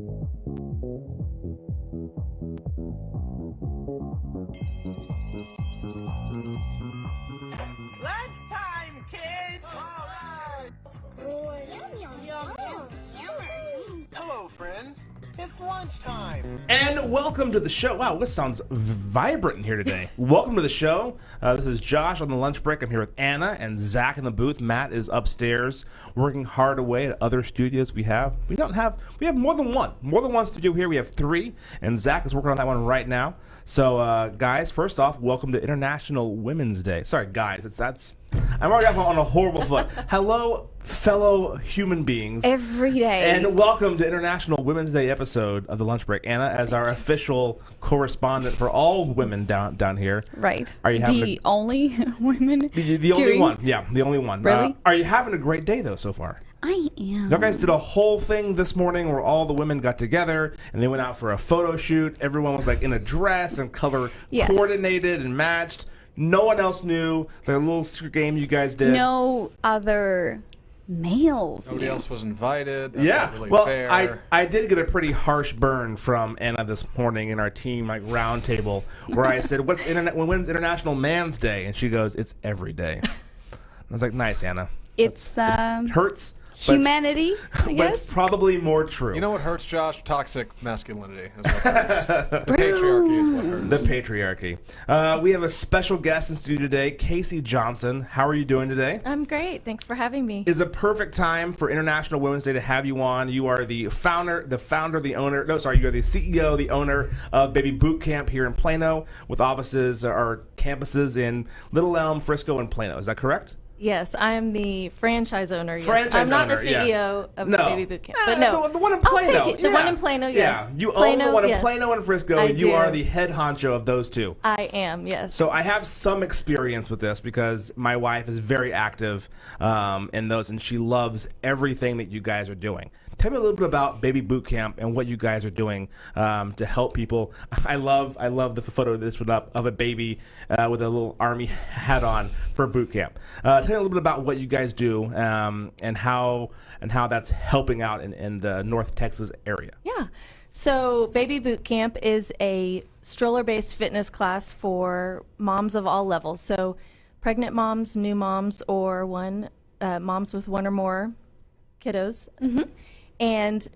Lunchtime, kids! Hello, friends. It's lunchtime. And welcome to the show. Wow, this sounds vibrant in here today. Welcome to the show. This is Josh on the lunch break. I'm here with Anna and Zach in the booth. Matt is upstairs working hard away at other studios we have. We have more than one studio here. We have 3, and Zach is working on that one right now. So, guys, first off, welcome to International Women's Day. Sorry, guys, I'm already off on a horrible foot. Hello, fellow human beings. Every day. And welcome to International Women's Day episode of The Lunch Break. Anna, as our official correspondent for all women down here. Right. Are you having the only women? The only one. Yeah, the only one. Really? Are you having a great day, though, so far? I am. You guys did a whole thing this morning where all the women got together and they went out for a photo shoot. Everyone was like in a dress and color coordinated and matched. No one else knew. It's like a little secret game you guys did. No other males. Nobody else was invited. That's Yeah. not really Well, fair. I did get a pretty harsh burn from Anna this morning in our team round table where I said, when's International Man's Day? And she goes, it's every day. I was like, nice, Anna. It's Hurts. humanity, I But guess. it's probably more true. You know what hurts, Josh? Toxic masculinity. Is what hurts. The patriarchy is what hurts. The patriarchy. We have a special guest in studio today, Casey Johnson. How are you doing today? I'm great. Thanks for having me. Is a perfect time for International Women's Day to have you on. You are the founder, the owner. No, sorry, you are the CEO, the owner of Baby Bootcamp here in Plano, with offices or campuses in Little Elm, Frisco, and Plano. Is that correct? Yes, I am the franchise owner. Yes. Franchise I'm not owner, the CEO of No. Baby Bootcamp. But no. The one in Plano. I'll take it. The one in Plano, yes. Yeah, you Plano, own the one in yes. Plano and Frisco. I You do. are the head honcho of those two. I am, yes. So I have some experience with this because my wife is very active in those, and she loves everything that you guys are doing. Tell me a little bit about Baby Bootcamp and what you guys are doing to help people. I love the photo this put up of a baby with a little army hat on for boot camp. Tell me a little bit about what you guys do and how that's helping out in the North Texas area. Yeah. So Baby Bootcamp is a stroller-based fitness class for moms of all levels. So pregnant moms, new moms, or moms with one or more kiddos. Mm-hmm. And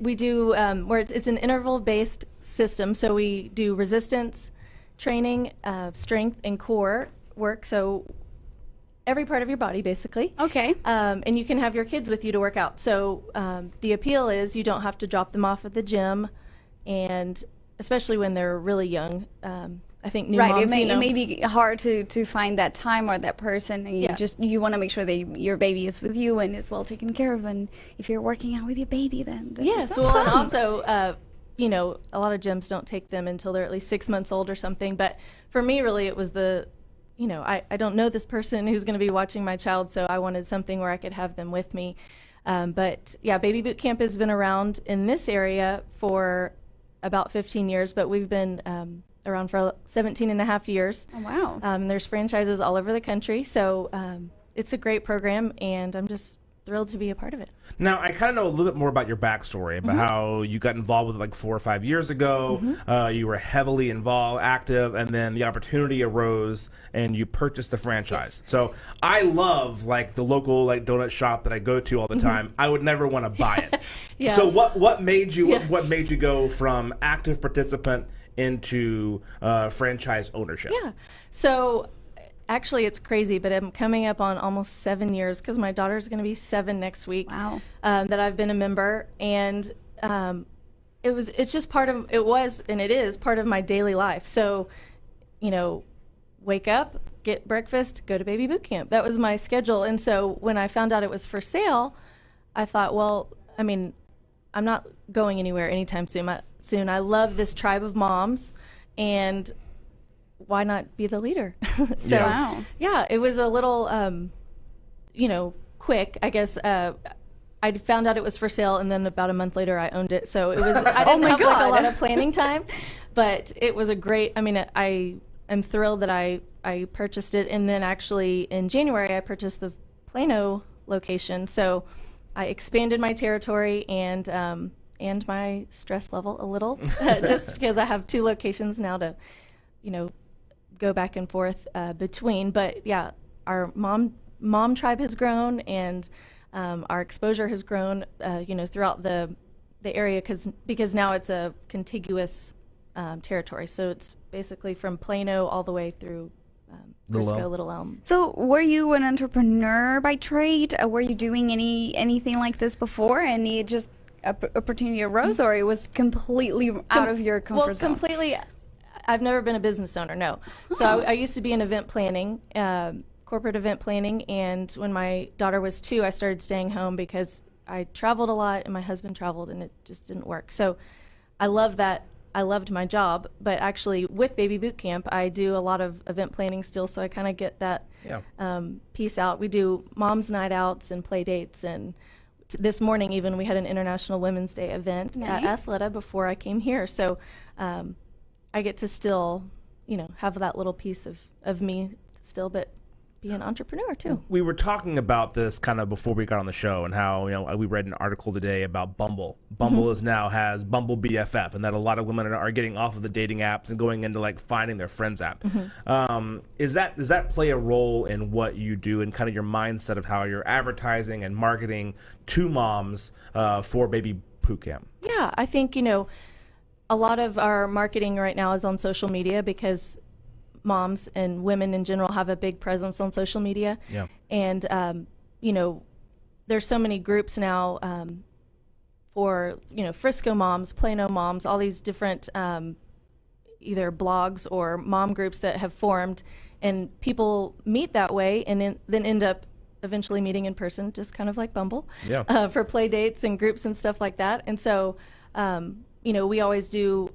we do it's an interval-based system. So we do resistance training, strength, and core work. So every part of your body, basically. Okay. And you can have your kids with you to work out. So the appeal is you don't have to drop them off at the gym, and especially when they're really young. I think new moms, It may be hard to find that time or that person. And you want to make sure that your baby is with you and is well taken care of. And if you're working out with your baby, then yes. that's Well, fun. and also, a lot of gyms don't take them until they're at least 6 months old or something. But for me, really, it was I don't know this person who's going to be watching my child, so I wanted something where I could have them with me. But yeah, Baby Bootcamp has been around in this area for about 15 years, but we've been around for 17 and a half years. Oh, wow. There's franchises all over the country, so it's a great program, and I'm just thrilled to be a part of it. Now, I kind of know a little bit more about your backstory, about how you got involved with it like 4 or 5 years ago. You were heavily involved, active, and then the opportunity arose and you purchased the franchise. Yes. So I love like the local donut shop that I go to all the time. I would never want to buy it. Yes. So what made you go from active participant into franchise ownership? Yeah. So actually, it's crazy, but I'm coming up on almost 7 years because my daughter's going to be 7 next week. Wow. That I've been a member, and it is part of my daily life. So, wake up, get breakfast, go to Baby Bootcamp. That was my schedule. And so when I found out it was for sale, I thought, well, I'm not going anywhere anytime soon. I love this tribe of moms, and why not be the leader? So, Wow. yeah, it was a little, quick, I guess. I found out it was for sale, and then about a month later, I owned it. So it was. I didn't have like a lot of planning time, but it was a great. I am thrilled that I purchased it, and then actually in January I purchased the Plano location. So I expanded my territory and and my stress level a little, just because I have 2 locations now to, go back and forth between. But yeah, our mom tribe has grown, and our exposure has grown, throughout the area because now it's a contiguous territory. So it's basically from Plano all the way through Frisco, Little Elm. So were you an entrepreneur by trade? Were you doing anything like this before, and you just opportunity arose, or it was completely out of your comfort zone? Well, completely. I've never been a business owner, no. So I used to be in event planning, corporate event planning, and when my daughter was 2, I started staying home because I traveled a lot and my husband traveled, and it just didn't work. So I love that. I loved my job, but actually with Baby Bootcamp, I do a lot of event planning still, so I kind of get that piece out. We do mom's night outs and play dates, and this morning even we had an International Women's Day event at Athleta before I came here. So I get to still, have that little piece of me still, but be an entrepreneur too. We were talking about this kind of before we got on the show, and how we read an article today about Bumble. Bumble has Bumble BFF, and that a lot of women are getting off of the dating apps and going into like finding their friends app. Does that play a role in what you do and kind of your mindset of how you're advertising and marketing to moms for Baby Bootcamp? Yeah, I think a lot of our marketing right now is on social media because moms and women in general have a big presence on social media. Yeah. And, there's so many groups now for, Frisco moms, Plano moms, all these different either blogs or mom groups that have formed, and people meet that way and then end up eventually meeting in person, just kind of like Bumble, for play dates and groups and stuff like that. And so, we always do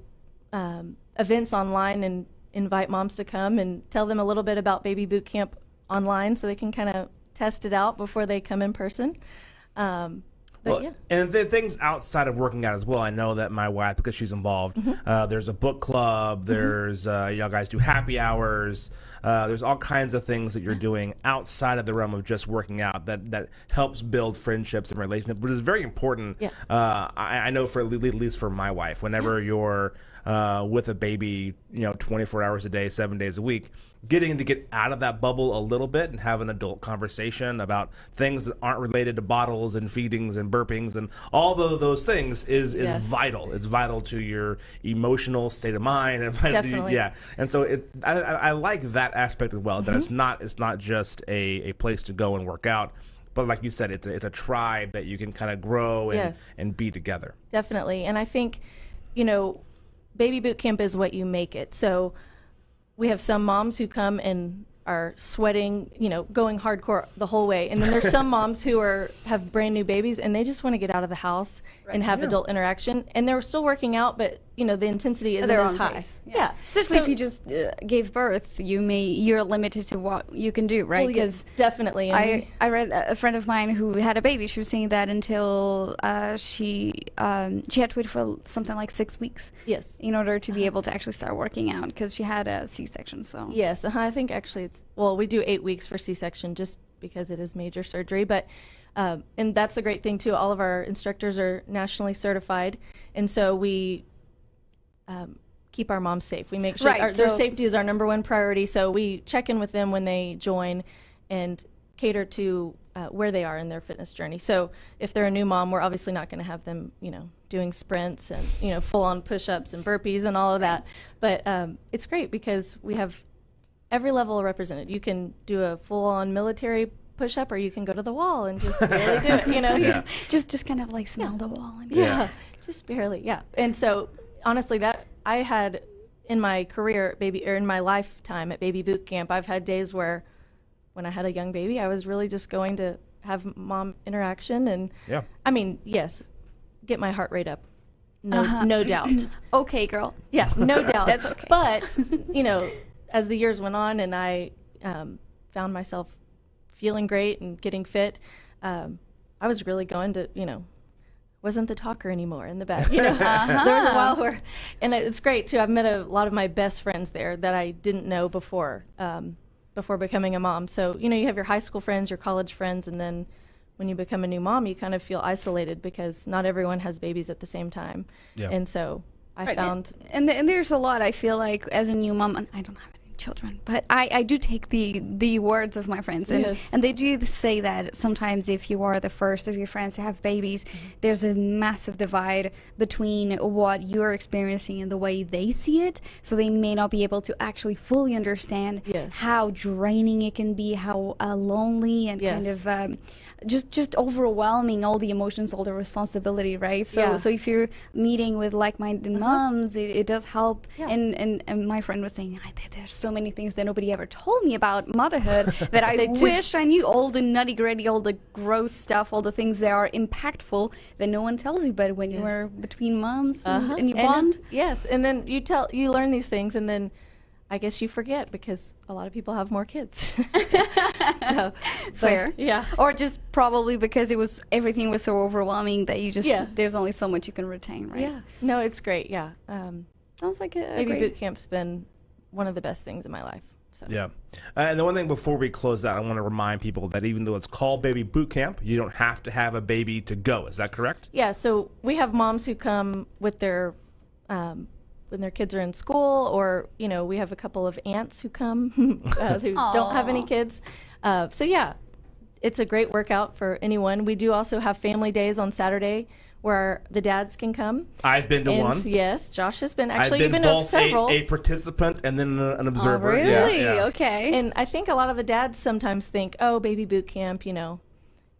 events online and invite moms to come and tell them a little bit about Baby Bootcamp online so they can kind of test it out before they come in person. And the things outside of working out as well. I know that my wife, because she's involved, there's a book club, there's y'all guys do happy hours, there's all kinds of things that you're doing outside of the realm of just working out that helps build friendships and relationships, which is very important. I know at least for my wife, whenever you're with a baby, 24 hours a day, 7 days a week, getting to get out of that bubble a little bit and have an adult conversation about things that aren't related to bottles and feedings and burpings and all of those things is vital. It's vital to your emotional state of mind. And Definitely. And so I like that aspect as well, that it's not just a place to go and work out, but like you said, it's a tribe that you can kind of grow and be together. Definitely. And I think, Baby Bootcamp is what you make it. So we have some moms who come and are sweating, going hardcore the whole way. And then there's some moms who have brand new babies and they just want to get out of the house and have adult interaction. And they're still working out, but the intensity isn't as high. Yeah. Especially if you just gave birth, you're limited to what you can do, right? Because definitely. I read a friend of mine who had a baby. She was saying that until she had to wait for something like 6 weeks. Yes. In order to be able to actually start working out because she had a C-section. So. Yes. I think actually we do 8 weeks for C-section just because it is major surgery, but. And that's the great thing too. All of our instructors are nationally certified, and so we keep our moms safe. We make sure their safety is our number one priority. So we check in with them when they join, and cater to where they are in their fitness journey. So if they're a new mom, we're obviously not going to have them, doing sprints and full-on push-ups and burpees and all of that. But it's great because we have every level represented. You can do a full-on military push-up, or you can go to the wall and just barely do it, just kind of like smell the wall. And just barely, And so, honestly, that I had in my career, in my lifetime at Baby Bootcamp, I've had days where, when I had a young baby, I was really just going to have mom interaction, and I mean, yes, get my heart rate up, no doubt. Okay, girl. Yeah, no doubt. That's okay. But as the years went on, and I found myself feeling great and getting fit, I was really going to, wasn't the talker anymore in the back. There was a while where, and it's great too. I've met a lot of my best friends there that I didn't know before becoming a mom. So, you have your high school friends, your college friends, and then when you become a new mom, you kind of feel isolated because not everyone has babies at the same time. Yeah. And so I found. And there's a lot, I feel like, as a new mom, and I don't have any children, but I do take the words of my friends, and, Yes. and they do say that sometimes if you are the first of your friends to have babies, there's a massive divide between what you're experiencing and the way they see it, so they may not be able to actually fully understand Yes. how draining it can be, how lonely and kind Yes. of just overwhelming, all the emotions, all the responsibility, right? So Yeah. so if you're meeting with like-minded moms, it does help. Yeah. And my friend was saying, there's so many things that nobody ever told me about motherhood that I They do. wish I knew, all the nitty-gritty, all the gross stuff, all the things that are impactful that no one tells you. But when you Yes. are between moms Uh-huh. and you bond, Yes, and then you learn these things, and then I guess you forget because a lot of people have more kids. No, but, fair. yeah. Or just probably because everything was so overwhelming that you just, Yeah. there's only so much you can retain, right? Yeah. No, it's great. Yeah. Sounds like a Baby great... Boot Camp's been one of the best things in my life. So. Yeah. And the one thing before we close out, I want to remind people that even though it's called Baby Boot Camp, you don't have to have a baby to go. Is that correct? Yeah. So we have moms who come with their when their kids are in school, or we have a couple of aunts who come who don't have any kids. So yeah, it's a great workout for anyone. We do also have family days on Saturday where the dads can come. I've been to And one. yes, Josh has been. I've Actually, been you've been to both several. a participant and then an observer. Oh, really? Yeah, yeah. Okay. And I think a lot of the dads sometimes think, "Oh, baby boot camp,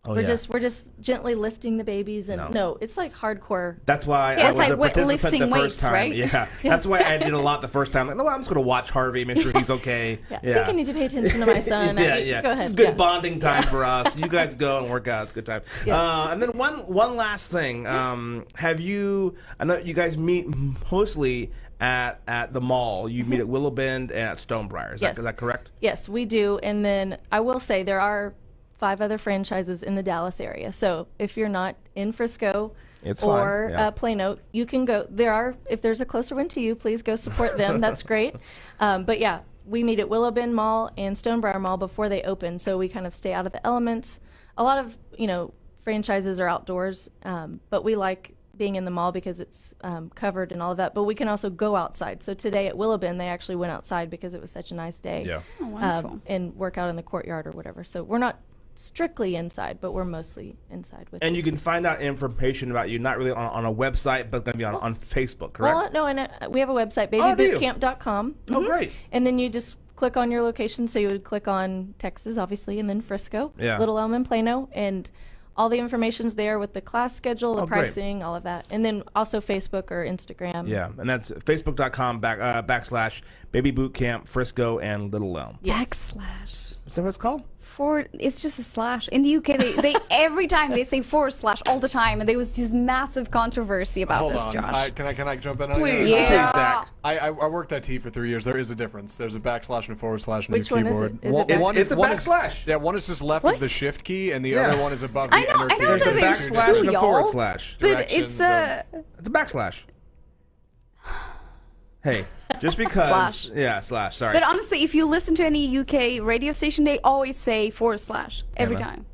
Oh, we're yeah. just gently lifting the babies." And No. it's like hardcore. That's why Yeah, I it's was like a participant lifting the first weights, time. right? Yeah, that's why I did a lot the first time. Like, no, I'm just going to watch Harvey, make sure he's okay. Yeah, I think I need to pay attention to my son. Yeah. Go ahead. It's good Yeah. bonding time for us. You guys go and work out. It's a good time. And then one last thing. Have you? I know you guys meet mostly at the mall. You meet at Willow Bend and at Stonebriar. Is Yes. that correct? Yes, we do. And then I will say there are 5 other franchises in the Dallas area. So if you're not in Frisco It's fine, or yeah. Plano, you can go. If there's a closer one to you, please go support them. That's great. But yeah, we meet at Willow Bend Mall and Stonebriar Mall before they open. So we kind of stay out of the elements. A lot of, franchises are outdoors, but we like being in the mall because it's covered and all of that. But we can also go outside. So today at Willow Bend, they actually went outside because it was such a nice day. Yeah. Oh, wonderful. And work out in the courtyard or whatever. So we're not strictly inside, but we're mostly inside with And this. you can find out information about you, not really on a website, but going to be on Facebook, correct? Well, no, and we have a website, Oh, do you? babybootcamp.com. Oh, great. And then you just click on your location. So you would click on Texas, obviously, and then Frisco, Yeah. Little Elm, and Plano. And all the information's there with the class schedule, the Oh, great. pricing, all of that. And then also Facebook or Instagram. Yeah, and that's facebook.com backslash Baby Bootcamp Frisco and Little Elm. Yes. Backslash. Is that what it's called? It's just a slash. In the UK, they every time they say / all the time, and there was this massive controversy about Hold this, on. Josh. Can I jump in on Please, this? Yeah. please, Zach. I worked IT for 3 years. There is a difference. There's a backslash and a // in Which your one is keyboard. it? Is it One It's a one backslash. Yeah, one is just left What? of the shift key, and the Yeah. other one is above the I know enter key. There's a that there's backslash two, and a y'all. / But directions it's a It's a backslash. Hey, just because. Slash. Yeah, slash. Sorry. But honestly, if you listen to any UK radio station, they always say / every Emma. time.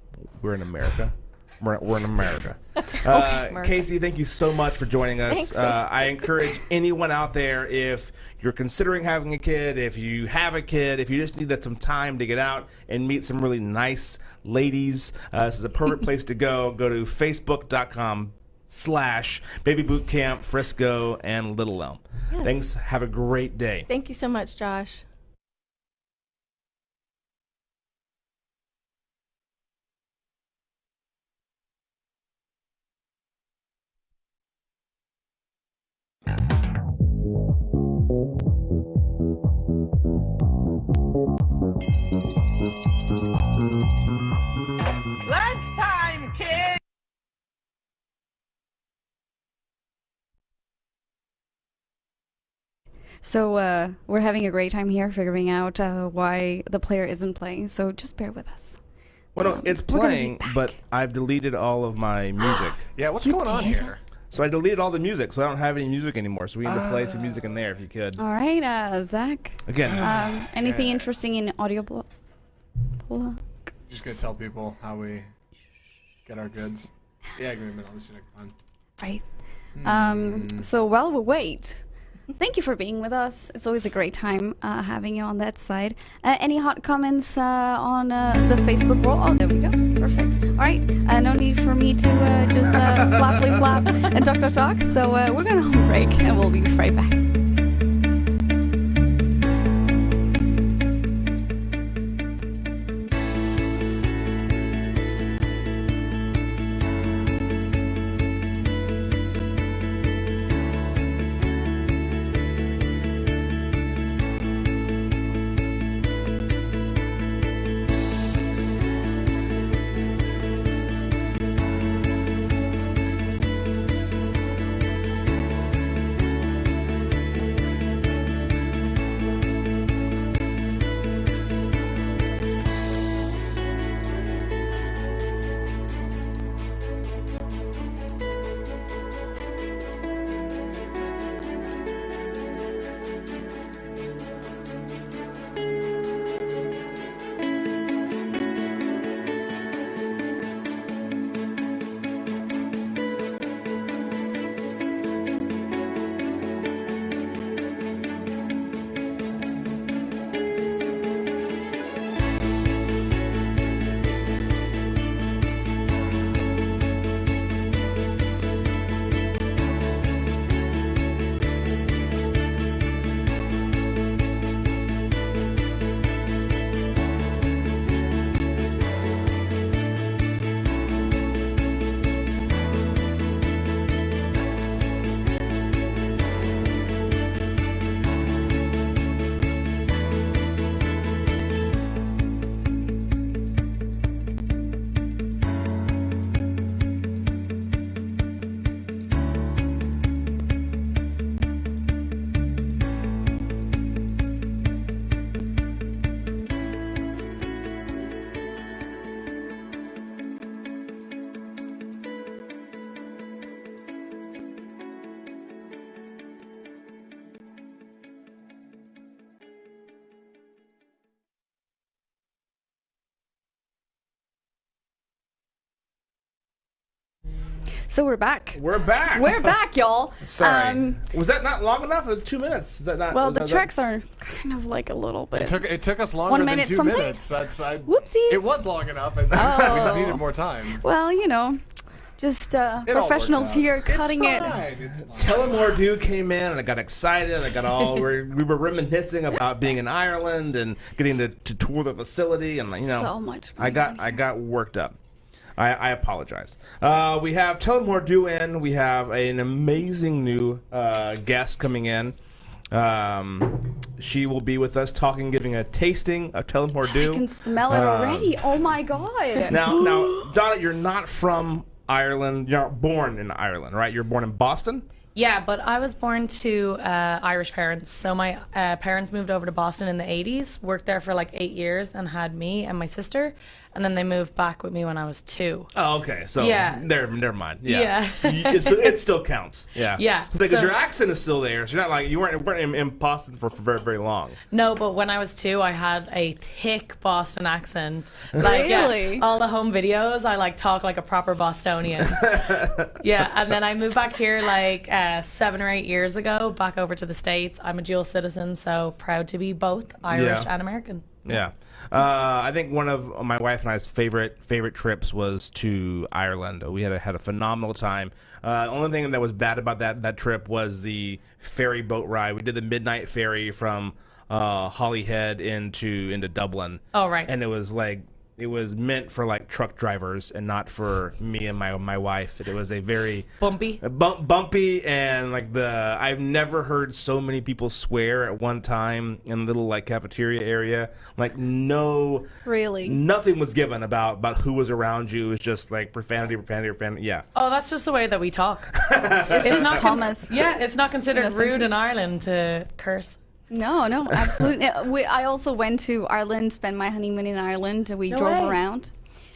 We're in America. We're in America. America. Casey, thank you so much for joining us. Thanks. I encourage anyone out there, if you're considering having a kid, if you have a kid, if you just needed some time to get out and meet some really nice ladies, this is a perfect place to go. Go to facebook.com / Baby Bootcamp Frisco and Little Elm. Yes. Thanks. Have a great day. Thank you so much, Josh. Lunchtime, kid! So we're having a great time here figuring out why the player isn't playing. So just bear with us. Well, no, it's We're gonna be playing, back. but I've deleted all of my music. Yeah, what's You going on did? here? So I deleted all the music, so I don't have any music anymore. So we need to play some music in there if you could. All right, Zach. Again, Anything interesting in audio blog? Just gonna tell people how we. Get our goods. Yeah, give me a minute. Let me see if I can find. Right. So while we wait, thank you for being with us. It's always a great time having you on that side. Any hot comments on the Facebook wall? Oh, there we go. Perfect. All right. No need for me to just flappily flap and talk. So we're going to home break, and we'll be right back. So we're back. We're back. We're back, y'all. Sorry. Was that not long enough? It was 2 minutes. Is that not? Well, was the that- tracks are kind of like a little bit. It took us longer 1 than minute 2 something? minutes. Whoopsies. It was long enough. And we just needed more time. Well, you know, just all professionals worked out. here cutting it. It's fine. Tullamore Dew came in, and I got excited. And I got all we were reminiscing about being in Ireland and getting to tour the facility, and So much I going on got worked up. I apologize. We have Tullamore Dew in. We have an amazing new guest coming in. She will be with us talking, giving a tasting of Tullamore Dew. I can smell it already. Oh my god. Now, Donna, you're not from Ireland. You're not born in Ireland, right? You're born in Boston? Yeah, but I was born to Irish parents. So my parents moved over to Boston in the 80s, worked there for like 8 years, and had me and my sister. And then they moved back with me when I was 2. Oh, okay. So Yeah. never mind. Yeah. Yeah. It still counts. Yeah. Yeah, Because so- your accent is still there. So you're not like you weren't in Boston for very, very long. No, but when I was 2, I had a thick Boston accent. Like, Really? Yeah, all the home videos, I like talk like a proper Bostonian. Yeah, and then I moved back here like 7 or 8 years ago, back over to the States. I'm a dual citizen, so proud to be both Irish Yeah. and American. Yeah. I think one of my wife and I's favorite trips was to Ireland. We had a phenomenal time. Only thing that was bad about that trip was the ferry boat ride. We did the midnight ferry from Holyhead into Dublin. Oh, right. And it was meant for like truck drivers and not for me and my wife. It was a very Bumpy. bumpy, and like I've never heard so many people swear at one time in a little like cafeteria area. Like Really? nothing was given about who was around you. It was just like profanity. Yeah. Oh, that's just the way that we talk. It's just not commas. Yeah, it's not considered In a rude in sentence. Ireland to curse. No, absolutely. I also went to Ireland, spent my honeymoon in Ireland. We No drove way. around,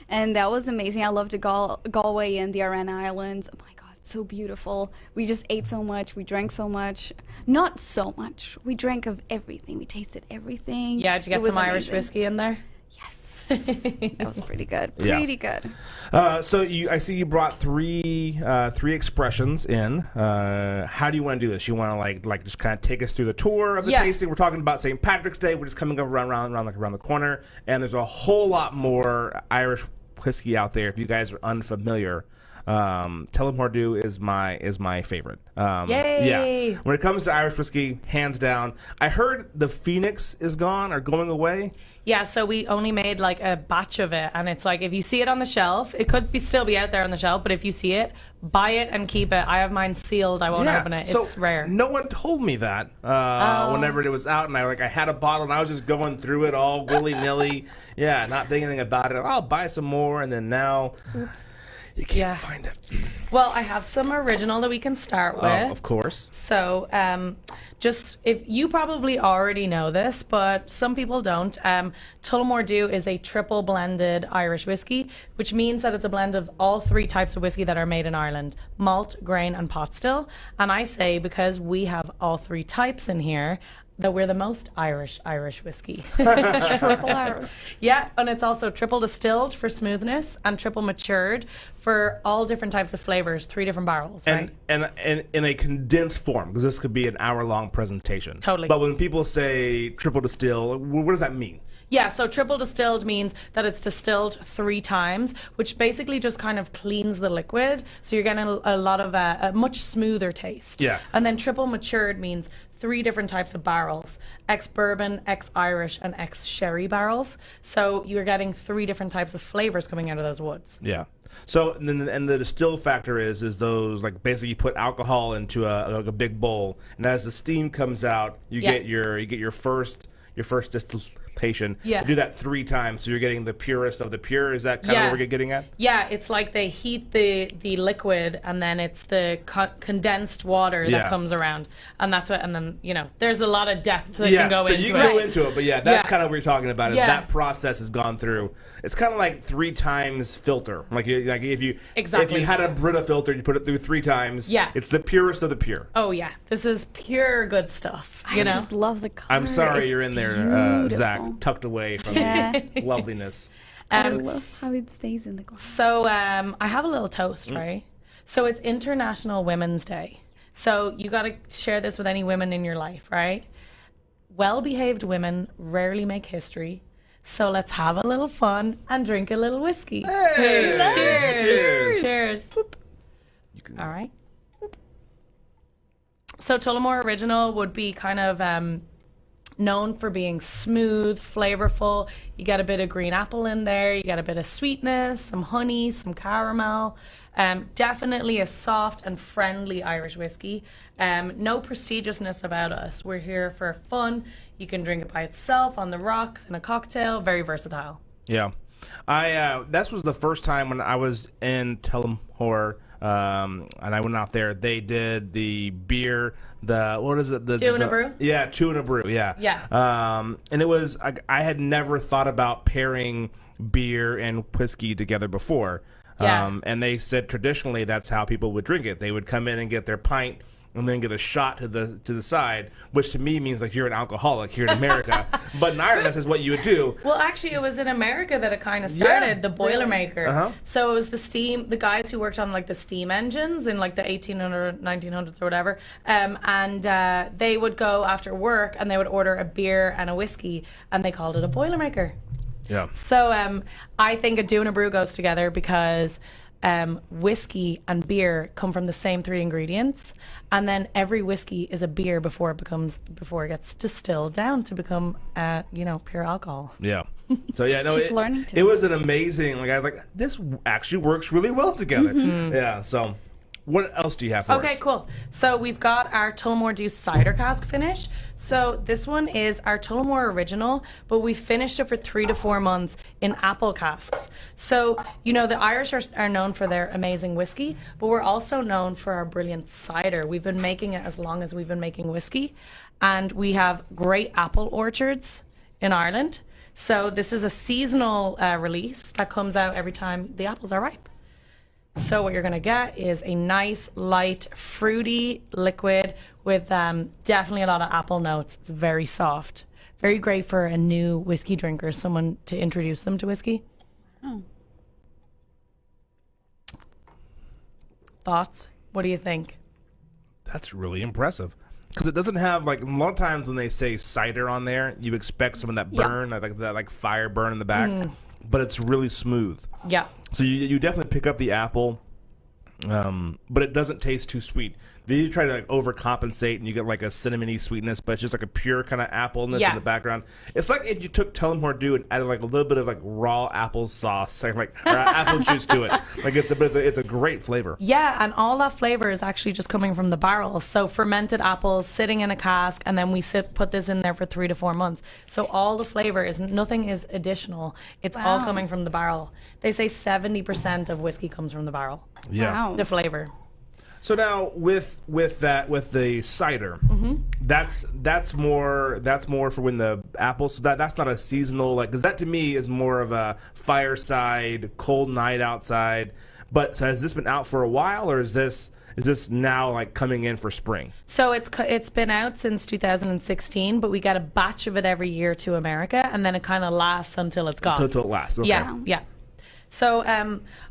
and that was amazing. I loved Galway and the Aran Islands. Oh my god, so beautiful. We just ate so much. We drank so much. Not so much. We drank of everything. We tasted everything. Yeah, did you It get was some Irish amazing. whiskey in there? Yes. That was pretty good. Yeah. Pretty good. So I see you brought three expressions in. How do you want to do this? You want to like just kind of take us through the tour of the Yeah. tasting? We're talking about St. Patrick's Day, which is coming up around the corner, and there's a whole lot more Irish whiskey out there. If you guys are unfamiliar, Tullamore Dew is my favorite. Yay! Yeah. When it comes to Irish whiskey, hands down. I heard the Phoenix is gone or going away. Yeah, so we only made like a batch of it, and it's like if you see it on the shelf, it could still be out there on the shelf, but if you see it, buy it and keep it. I have mine sealed. I won't open it. It's rare. No one told me that whenever it was out, and I had a bottle, and I was just going through it all willy nilly. Yeah, not thinking anything about it. I'll buy some more, and then now. Oops. You can't find it. Well, I have some original that we can start with. Oh, of course. So, just if you probably already know this, but some people don't, Tullamore Dew is a triple blended Irish whiskey, which means that it's a blend of all three types of whiskey that are made in Ireland: malt, grain, and pot still. And I say, because we have all three types in here, that we're the most Irish whiskey. Triple Irish. Yeah, and it's also triple distilled for smoothness and triple matured for all different types of flavors, 3 different barrels, right? And in a condensed form, because this could be an hour-long presentation. Totally. But when people say triple distill, what does that mean? Yeah, so triple distilled means that it's distilled 3 times, which basically just kind of cleans the liquid. So you're getting a lot of a much smoother taste. Yeah. And then triple matured means 3 different types of barrels: ex-bourbon, ex-Irish, and ex-sherry barrels. So you're getting 3 different types of flavors coming out of those woods. Yeah. So and the distill factor is those, like, basically you put alcohol into a big bowl, and as the steam comes out, you get your first distillation. Yeah. You do that 3 times, so you're getting the purest of the pure. Is that kind of what we're getting at? Yeah, it's like they heat the liquid, and then it's the condensed water that comes around, and that's what. And then there's a lot of depth that can go so into it. you can go into it, but that's kind of what you're talking about. Is Yeah. that process has gone through. It's kind of like 3 times filter. Like if you had a Brita filter, you put it through 3 times. Yeah. It's the purest of the pure. Oh yeah, this is pure good stuff. I just love the color. I'm sorry It's you're in there, beautiful. Zach, tucked away from Yeah. loveliness. I love how it stays in the glass. So I have a little toast, right? So it's International Women's Day. So you got to share this with any women in your life, right? Well-behaved women rarely make history. So let's have a little fun and drink a little whiskey. Hey! Cheers. Cheers. All right. So Tullamore Original would be kind of known for being smooth, flavorful. You get a bit of green apple in there. You get a bit of sweetness, some honey, some caramel. Definitely a soft and friendly Irish whiskey. No prestigiousness about us. We're here for fun. You can drink it by itself, on the rocks, in a cocktail. Very versatile. Yeah. That was the first time when I was in Tullamore, and I went out there. They did the beer, what is it? Two in a brew? Yeah, 2 in a brew, yeah. Yeah. And it was, I had never thought about pairing beer and whiskey together before. Yeah. And they said traditionally that's how people would drink it. They would come in and get their pint and then get a shot to the side, which to me means like you're an alcoholic here in America. But in Ireland, this is what you would do. Well, actually, it was in America that it kind of started, the Boilermaker. Uh-huh. So it was the guys who worked on like the steam engines in like the 1800s, 1900s or whatever. And they would go after work and they would order a beer and a whiskey, and they called it a Boilermaker. Yeah. So I think a do and a brew goes together because whiskey and beer come from the same 3 ingredients, and then every whiskey is a beer before it gets distilled down to become pure alcohol. Yeah. So yeah, no, Just learning to. It was an amazing. Like I was like, this actually works really well together. Mm-hmm. Yeah. So, what else do you have for us? Okay, cool. So we've got our Tullamore Dew cider cask finish. So this one is our Tullamore Original, but we finished it for 3 to 4 months in apple casks. So, the Irish are known for their amazing whiskey, but we're also known for our brilliant cider. We've been making it as long as we've been making whiskey, and we have great apple orchards in Ireland. So this is a seasonal release that comes out every time the apples are ripe. So what you're going to get is a nice, light, fruity liquid with definitely a lot of apple notes. It's very soft, Very great for a new whiskey drinker, someone to introduce them to whiskey. Oh. Thoughts? What do you think? That's really impressive. Because it doesn't have, like, a lot of times when they say cider on there, you expect some of that burn, that fire burn in the back. But it's really smooth. Yeah. So you definitely pick up the apple, but it doesn't taste too sweet. Then you try to like overcompensate, and you get like a cinnamony sweetness, but it's just like a pure kind of appleness in the background. It's like if you took Tullamore Dew and added like a little bit of like raw apple sauce, like or apple juice to it. Like it's a great flavor. Yeah, and all that flavor is actually just coming from the barrels. So fermented apples sitting in a cask, and then we put this in there for 3 to 4 months. So all the flavor nothing is additional. It's all coming from the barrel. They say 70% of whiskey comes from the barrel. Yeah. Wow. The flavor. So now with the cider, that's more for when the apples. So that's not a seasonal, like, because that to me is more of a fireside, cold night outside. But so has this been out for a while, or is this now like coming in for spring? So it's been out since 2016, but we get a batch of it every year to America, and then it kind of lasts until it's gone. Until it lasts. Okay. Yeah. So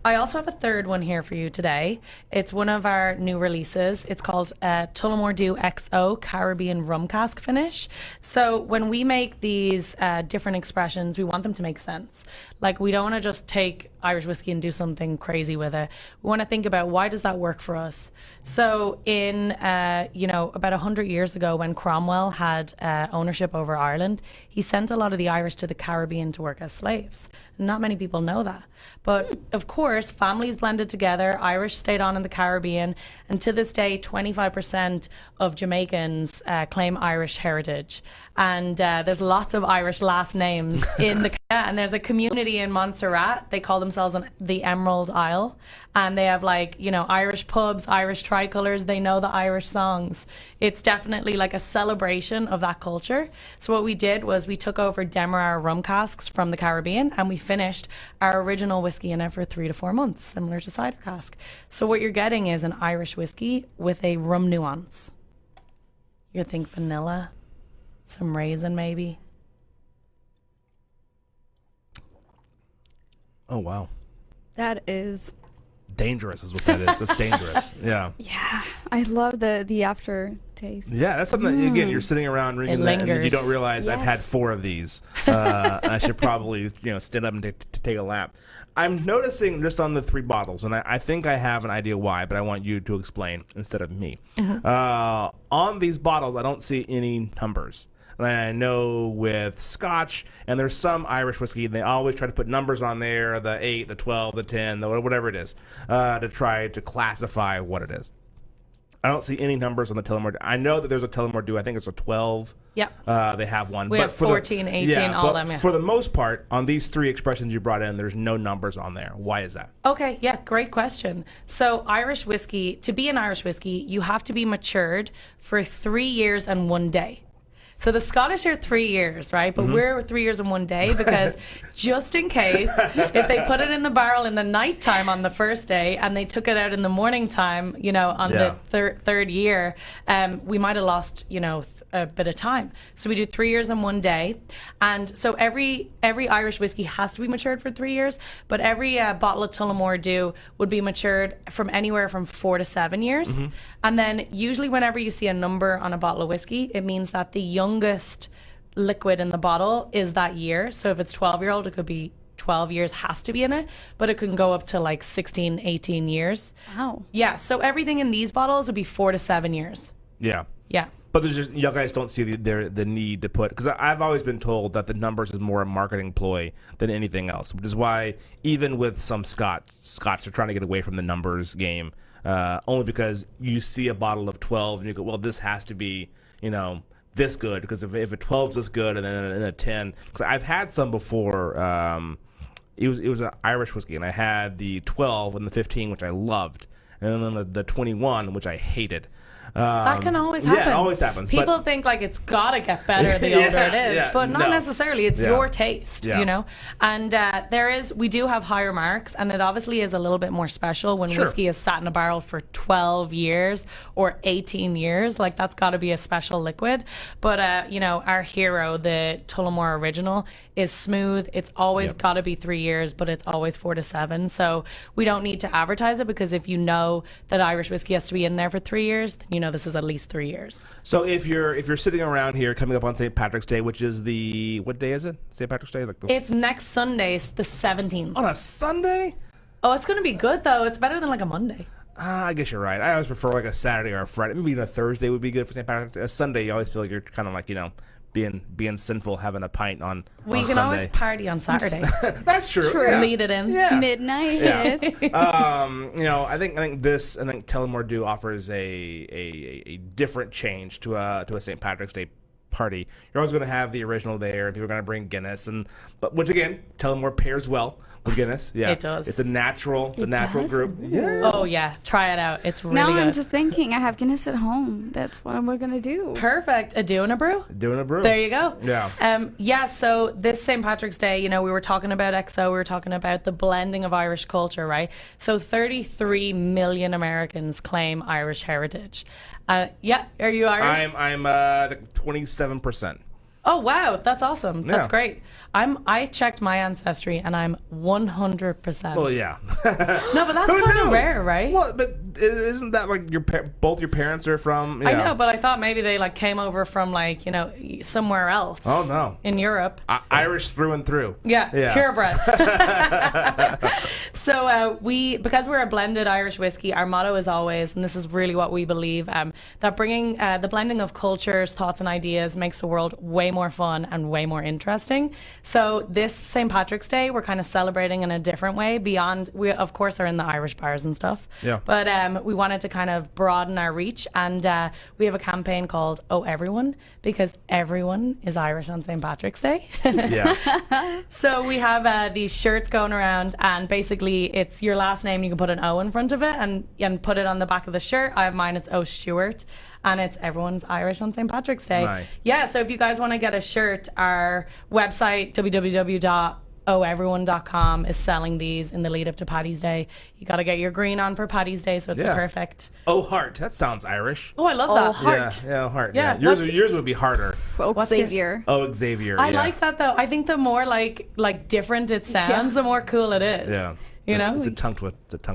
I also have a third one here for you today. It's one of our new releases. It's called Tullamore Dew XO Caribbean Rum Cask Finish. So when we make these different expressions, we want them to make sense. Like, we don't want to just take Irish whiskey and do something crazy with it. We want to think about, why does that work for us? So in, about 100 years ago, when Cromwell had ownership over Ireland, he sent a lot of the Irish to the Caribbean to work as slaves. Not many people know that. But of course, families blended together. Irish stayed on in the Caribbean. And to this day, 25% of Jamaicans claim Irish heritage. And there's lots of Irish last names in the and there's a community in Montserrat. They call themselves the Emerald Isle, and they have Irish pubs, Irish tricolors. They know the Irish songs. It's definitely like a celebration of that culture. So what we did was we took over Demerara rum casks from the Caribbean, and we finished our original whiskey in it for 3 to 4 months, similar to cider cask. So what you're getting is an Irish whiskey with a rum nuance. You think vanilla, some raisin maybe. Oh wow. That is Dangerous is what that is. That's dangerous. Yeah. Yeah, I love the aftertaste. Yeah, that's something that, again, you're sitting around reading that, and then you don't realize I've had 4 of these. I should probably stand up and to take a lap. I'm noticing just on the 3 bottles, and I think I have an idea why, but I want you to explain instead of me. On these bottles, I don't see any numbers. And I know with Scotch, and there's some Irish whiskey, they always try to put numbers on there, the 8, the 12, the 10, whatever it is, to try to classify what it is. I don't see any numbers on the Tullamore Dew. I know that there's a Tullamore Dew. I think it's a 12. Yep. They have one. We have 14, 18, all them. Yeah. For the most part, on these 3 expressions you brought in, there's no numbers on there. Why is that? Okay, yeah, great question. So Irish whiskey, to be an Irish whiskey, you have to be matured for 3 years and 1 day. So the Scottish are 3 years, right? But we're 3 years and 1 day because just in case, if they put it in the barrel in the nighttime on the first day and they took it out in the morning time, on the third year, we might have lost, a bit of time. So we do 3 years and 1 day. And so every Irish whiskey has to be matured for 3 years, but every bottle of Tullamore Dew would be matured from anywhere from 4 to 7 years. And then usually whenever you see a number on a bottle of whiskey, it means that the youngest liquid in the bottle is that year. So if it's 12-year-old, it could be 12 years has to be in it, but it can go up to like 16, 18 years. Wow. Yeah, so everything in these bottles would be 4 to 7 years. Yeah. Yeah. But there's just, you guys don't see the need to put, because I've always been told that the numbers is more a marketing ploy than anything else, which is why even with some Scots are trying to get away from the numbers game, only because you see a bottle of 12 and you go, well, this has to be, this good, because if a 12 is this good and then a 10, because I've had some before. It was an Irish whiskey, and I had the 12 and the 15, which I loved. and then the 21, which I hated. That can always happen. Yeah, it always happens. People think like it's gotta get better the older it is, but not no. necessarily. It's your taste, Yeah. you know. And we do have higher marks, and it obviously is a little bit more special when Sure. whiskey is sat in a barrel for 12 years or 18 years. Like that's got to be a special liquid. But you know, our hero, the Tullamore Original, is smooth. It's always got to be 3 years, but it's always 4 to 7. So we don't need to advertise it, because if you know that Irish whiskey has to be in there for 3 years, then you know this is at least 3 years. So if you're sitting around here coming up on St. Patrick's Day, which is what day is it? St. Patrick's Day? It's next Sunday, the 17th. on a Sunday? Oh, it's going to be good, though. It's better than like a Monday. I guess you're right. I always prefer like a Saturday or a Friday. Maybe even a Thursday would be good for St. Patrick's Day. A Sunday, you always feel like you're kind of like, you know, being sinful, having a pint on We can Sunday. always party on Saturday. That's true. True. Yeah. Lead it in. Yeah. Midnight Yeah. hits. You know, I think Tullamore Dew offers a different change to a St. Patrick's Day party. You're always going to have the original there, and people are going to bring Guinness, but which again, Tullamore pairs well with Guinness. Yeah, It does. It's a natural does? group. Yeah. Oh, yeah. Try it out. It's really Now good. I'm just thinking, I have Guinness at home. That's what we're gonna do. Perfect. A do and a brew. Doing a brew. There you go. Yeah. So this St. Patrick's Day, you know, we were talking about XO, we were talking about the blending of Irish culture, right? So 33 million Americans claim Irish heritage. Yeah, are you Irish? I'm 27%. Oh wow, that's awesome. That's Yeah. great. I checked my ancestry and I'm 100%. Well, yeah. No, but that's Who kind of knew? rare, right? Well, but isn't that like both your parents are from? I Yeah. know, but I thought maybe they like came over from like, you know, somewhere else. Oh, no. In Europe. Irish through and through. Yeah, Yeah. purebred. So because we're a blended Irish whiskey, our motto is always, and this is really what we believe, that bringing the blending of cultures, thoughts, and ideas makes the world way more fun and way more interesting. So this St. Patrick's Day, we're kind of celebrating in a different way. Beyond, we of course are in the Irish bars and stuff. Yeah. But we wanted to kind of broaden our reach, and we have a campaign called "Oh Everyone," because everyone is Irish on St. Patrick's Day. Yeah. So we have these shirts going around, and basically it's your last name. You can put an O in front of it and put it on the back of the shirt. I have mine. It's O Stewart, and it's everyone's Irish on St. Patrick's Day. Nice. Yeah. So if you guys want to get a shirt, our website www.oeveryone.com is selling these in the lead up to Paddy's Day. You got to get your green on for Paddy's Day, so it's Yeah. the perfect. Oh, heart. That sounds Irish. Oh, I love that. Heart. Yeah, heart. Yeah, Yeah. what's- Yours would be harder. What's yours? Xavier. Oh, Xavier. I yeah. like that though. I think the more like different it sounds, the more cool it is. Yeah. You know? It's a tongue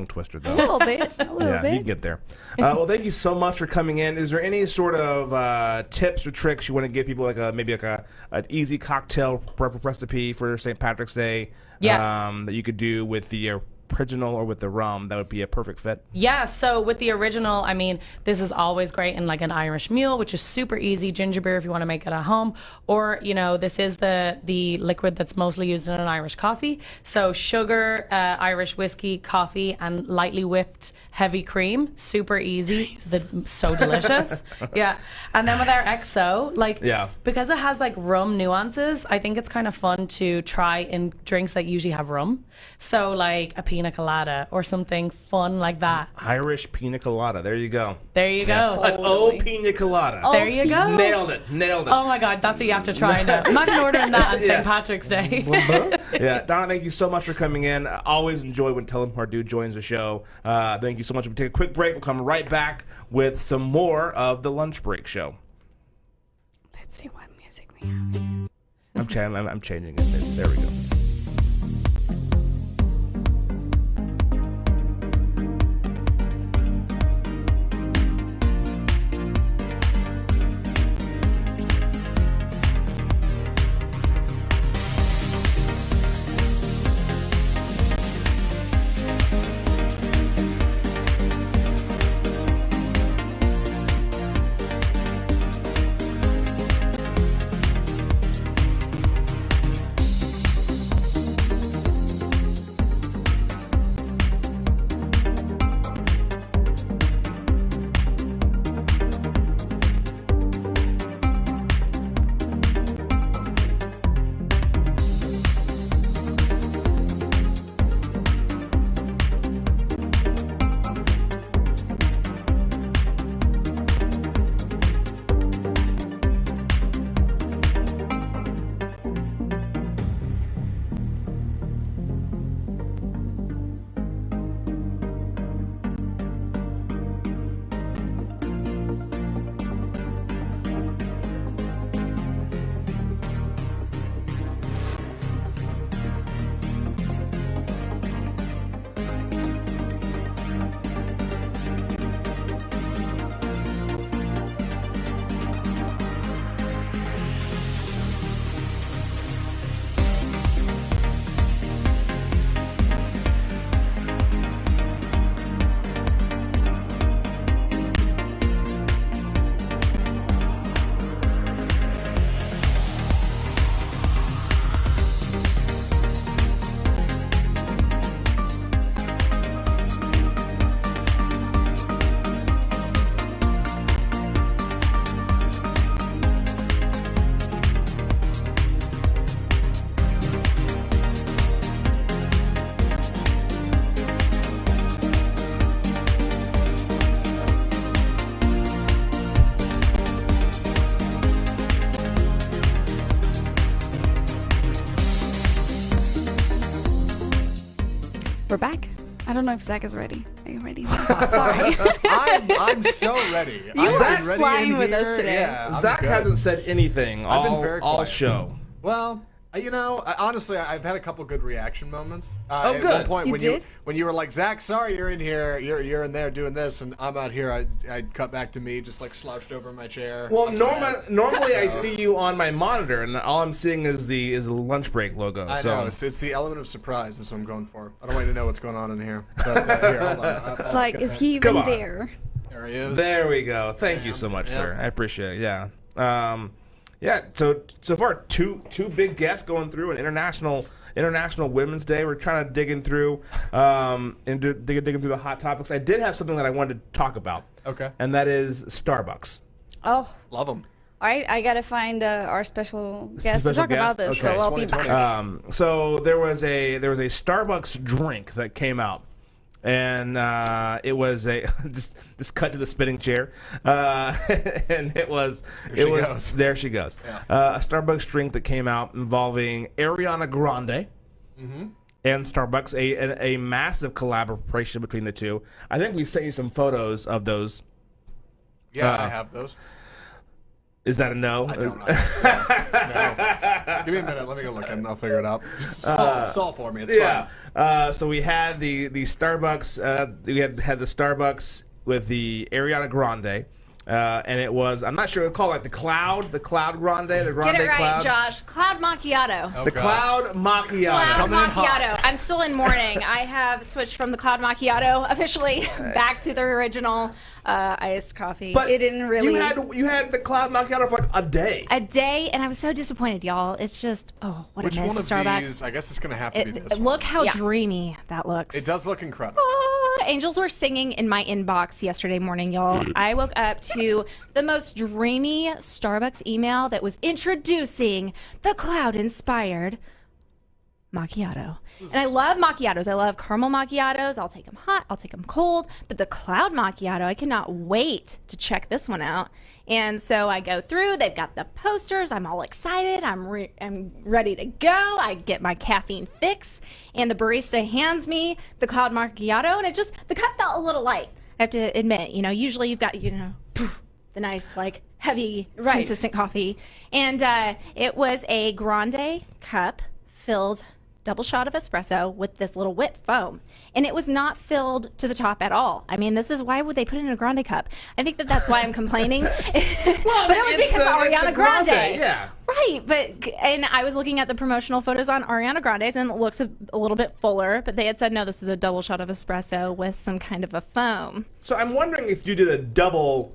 twister, though. A little bit. A little Yeah, you bit. can get there. Well, thank you so much for coming in. Is there any sort of tips or tricks you want to give people, like maybe an easy cocktail recipe for St. Patrick's Day? Yeah. That you could do with the original or with the rum? That would be a perfect fit. Yeah, so with the original, I mean, this is always great in like an Irish mule, which is super easy. Ginger beer if you want to make it at home, or you know, this is the liquid that's mostly used in an Irish coffee. So sugar, Irish whiskey, coffee, and lightly whipped heavy cream. Super easy. So delicious. Yeah, and then with our XO, because it has like rum nuances, I think it's kind of fun to try in drinks that usually have rum. So like a pina colada or something fun like that. Irish pina colada. There you go. There you go. An O pina colada. There you go. Nailed it. Oh my God, that's what you have to try now. Imagine ordering that on Yeah. St. Patrick's Day. Yeah, Donna, thank you so much for coming in. I always enjoy when Tullamore Dew joins the show. Thank you so much. We'll take a quick break. We'll come right back with some more of the Lunch Break Show. Let's see what music we have. I'm changing it. There we go. don't know if Zach is ready. Are you ready? Sorry. I'm so ready. You I'm are ready flying in with us here. today. Yeah, I'm Zach good. hasn't said anything I've been all, very all quiet. show. Well, honestly, I've had a couple good reaction moments. Oh, At good. one point, You when did? you were like, Zach, sorry, you're in here, you're in there doing this, and I'm out here. I'd cut back to me, just like slouched over in my chair. Well, I'm normally I So- see you on my monitor, and all I'm seeing is the lunch break logo. I so know it's the element of surprise. That's what I'm going for. I don't want you to know what's going on in here. But here, hold on. It's like, is he Come even on. there? There he is. there we go. Thank you so much, Yeah. sir. I appreciate it. Yeah. Yeah. So far, two big guests going through an international Women's Day. We're trying to digging through digging through the hot topics. I did have something that I wanted to talk about. Okay. And that is Starbucks. Oh, Love him. all right. I gotta find our special guest to Special talk about guest? this. Okay. So I'll be 2020. back. So there was a Starbucks drink that came out, and it was a just cut to the spinning chair, and it was goes. there she goes, a Starbucks drink that came out involving Ariana Grande. And Starbucks, a massive collaboration between the two. I think we sent you some photos of those. Yeah, I have those. Is that a no? I don't know. No. Give me a minute. Let me go look and I'll figure it out. Just stall for me. It's fine. Yeah. So we had the Starbucks. We had the Starbucks with the Ariana Grande, and it was, I'm not sure, it's called like the Cloud Grande, the Grande Get it right, Cloud. Josh. Cloud macchiato. Oh, The God. Cloud Macchiato. Cloud coming in hot. macchiato. I'm still in mourning. I have switched from the cloud macchiato officially back to the original iced coffee. But It didn't really- You had the Cloud Macchiato for like a day. a day, and I was so disappointed, y'all. It's just, oh, what Which a one miss, of Starbucks. these? I guess it's going to have to be this one. Look how Yeah. dreamy that looks. It does look incredible. Angels were singing in my inbox yesterday morning, y'all. I woke up to the most dreamy Starbucks email that was introducing the cloud-inspired macchiato. And I love macchiatos. I love caramel macchiatos. I'll take them hot. I'll take them cold. But the cloud macchiato, I cannot wait to check this one out. And so I go through. They've got the posters. I'm all excited. I'm ready to go. I get my caffeine fix. And the barista hands me the cloud macchiato. And the cup felt a little light. I have to admit, usually you've got, the nice, like, heavy, consistent coffee. And it was a grande cup filled double shot of espresso with this little whipped foam. And it was not filled to the top at all. I mean, why would they put it in a grande cup? I think that's why I'm complaining. But it was it's because of a Ariana grande, Grande. yeah. Right, and I was looking at the promotional photos on Ariana Grande's, and it looks a little bit fuller, but they had said, no, this is a double shot of espresso with some kind of a foam. So I'm wondering if you did a double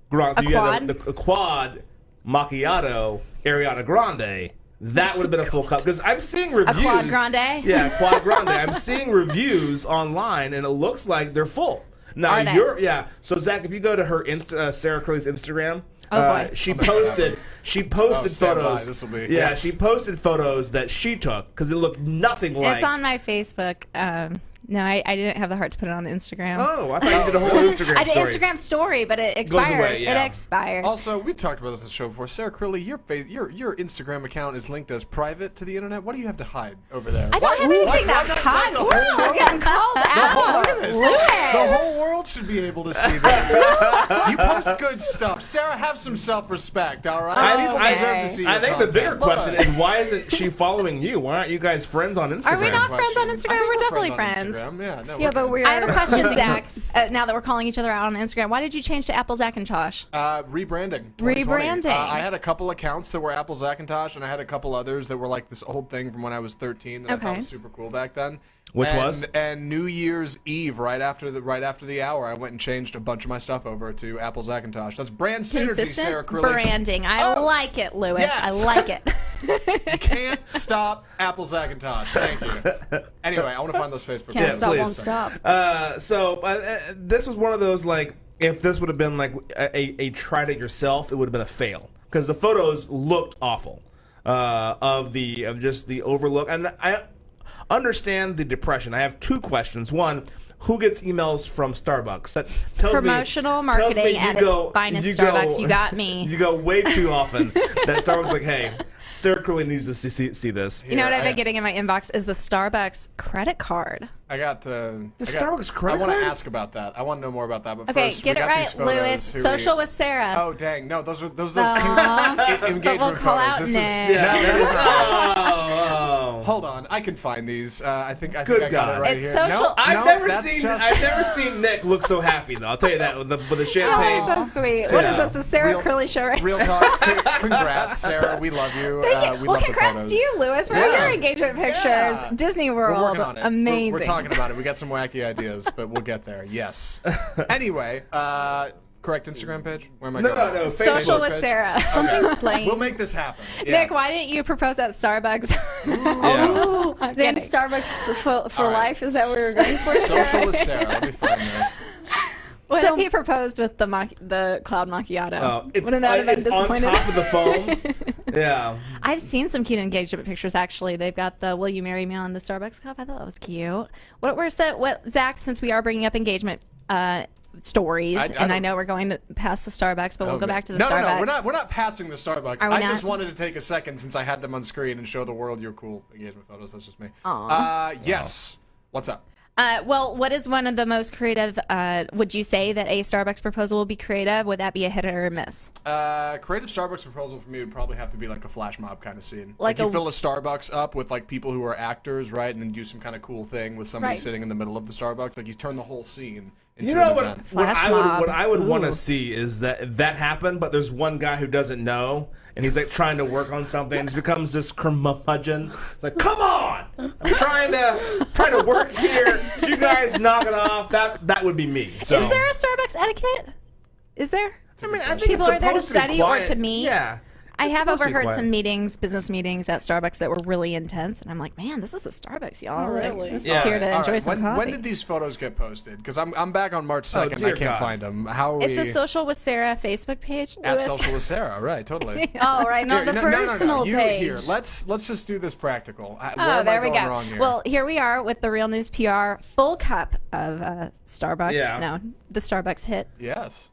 grande. A quad? The quad macchiato Ariana Grande. That would have been a full cup, because I'm seeing reviews. quad grande? Yeah, quad grande. I'm seeing reviews online, and it looks like they're full. Now Are they? So Zach, if you go to her Sarah Curley's Instagram, Oh, boy. she posted stand photos. by. This'll be- yeah, yes. she posted photos that she took because it looked nothing like. It's on my Facebook. No, I didn't have the heart to put it on Instagram. Oh, I thought you did a whole Instagram I did story. Instagram story, but it Goes away, expires. yeah. It expires. Also, we've talked about this on the show before. Sarah Curley, your Instagram account is linked as private to the internet. What do you have to hide over there? I don't have anything that hot. the whole We're getting called out. Look at this. The whole world should be able to see this. You post good stuff. Sarah, have some self-respect, all right? People deserve to see your I think the content. bigger Look. question is, why isn't she following you? Why aren't you guys friends on Instagram? Are we not friends on Question. Instagram? I think We're definitely on friends. Instagram. Yeah, no, Yeah, we're but good. we're. I have a question, Zach. Now that we're calling each other out on Instagram, why did you change to Apple Zach and Josh? Rebranding. 2020. Rebranding. I had a couple accounts that were Apple Zackintosh, and I had a couple others that were like this old thing from when I was 13 that I thought Okay. was super cool back then. Which and, was? And New Year's Eve, right after the hour, I went and changed a bunch of my stuff over to Apple Zackintosh. That's brand synergy, Sarah Consistent Curley. branding. I Oh, like it, Lewis. yes. I like it. You can't stop Apple Zackintosh. Thank you. Anyway, I want to find those Facebook. Can't Yeah, stop, please. won't stop. This was one of those, like, if this would have been like a tried it yourself, it would have been a fail, because the photos looked awful of just the overlook. And I understand the depression. I have two questions. One, who gets emails from Starbucks? That tells Promotional me, tells me marketing you at go- its finest, you go- Starbucks. You got me. You go way too often that Starbucks like, hey, Sarah Curley needs to see this. You know what I've I- been getting in my inbox is the Starbucks credit card. I got the Starbucks credit I want to card? ask about that. I want to know more about that. But Okay, first, get we it got right, these photos. Lewis. Who Social we, with Sarah. Oh dang! No, those cute But engagement we'll call photos. out This is Nick. no, that is not. Oh. Hold on, I can find these. I think I Good got God. it right It's here. social- No, I've that's never seen Nick look so happy though. I'll tell you that with the Oh, champagne. so sweet. So What yeah. is this? A Sarah Real- Curly show, right? Real talk. Congrats, Sarah. We love you. Thank you. We Well, love congrats the photos. to you, Lewis, for Yeah. your engagement pictures. Yeah. Disney We're World. working on it. Amazing. We're talking about it. We got some wacky ideas, but we'll get there. Yes. Anyway, correct Instagram page? Where am I No, going? no, Social Facebook with page? Sarah. Something's playing. We'll make this happen. Yeah. Nick, why didn't you propose at Starbucks? Ooh, then kidding. Starbucks for All right. life. Is that what we're going for? Social with Sarah. Let me find this. What So- if he proposed with the cloud macchiato? It's, Wouldn't that have been it's on disappointed? top of the foam. Yeah. I've seen some cute engagement pictures. Actually, they've got the "Will you marry me" on the Starbucks cup. I thought that was cute. What Zach? Since we are bringing up engagement stories, I and I don't- know we're going to past the Starbucks, but we'll go back to the no, Starbucks. No, we're not passing the Starbucks. Are we I not? just wanted to take a second since I had them on screen and show the world your cool engagement photos. That's just me. Yes. What's up? Well, what is one of the most creative? Would you say that a Starbucks proposal will be creative? Would that be a hit or a miss? Creative Starbucks proposal for me would probably have to be like a flash mob kind of scene. Like you a- fill a Starbucks up with like people who are actors, right, and then do some kind of cool thing with somebody Right. sitting in the middle of the Starbucks. Like you turn the whole scene into You know an what? event. What Flash I would mob. what I would want Ooh. to see is that happen, but there's one guy who doesn't know, and he's like trying to work on something. And he becomes this curmudgeon. Like, come on! I'm trying to work here. You guys knock it off. That would be me. So. Is there a Starbucks etiquette? Is there? I mean, I think People it's are there to supposed be study or quiet. to meet? Yeah. I It's have supposed to be overheard quiet. some meetings, business meetings at Starbucks that were really intense, and I'm like, man, this is a Starbucks, y'all. Really? This Yeah. is here to All enjoy right, some when coffee. did these photos get posted? Because I'm back on March 2nd. dear I can't God. find them. How are It's we? a Social with Sarah Facebook page. At Lewis. Social with Sarah, right? Totally. Oh, right, not Here, the no, personal You, page. Here, let's just do this practical. Where Oh, am there I we going go. wrong here? Well, here we are with the Real News PR full cup of Starbucks. Yeah. No, the Starbucks hit. yes.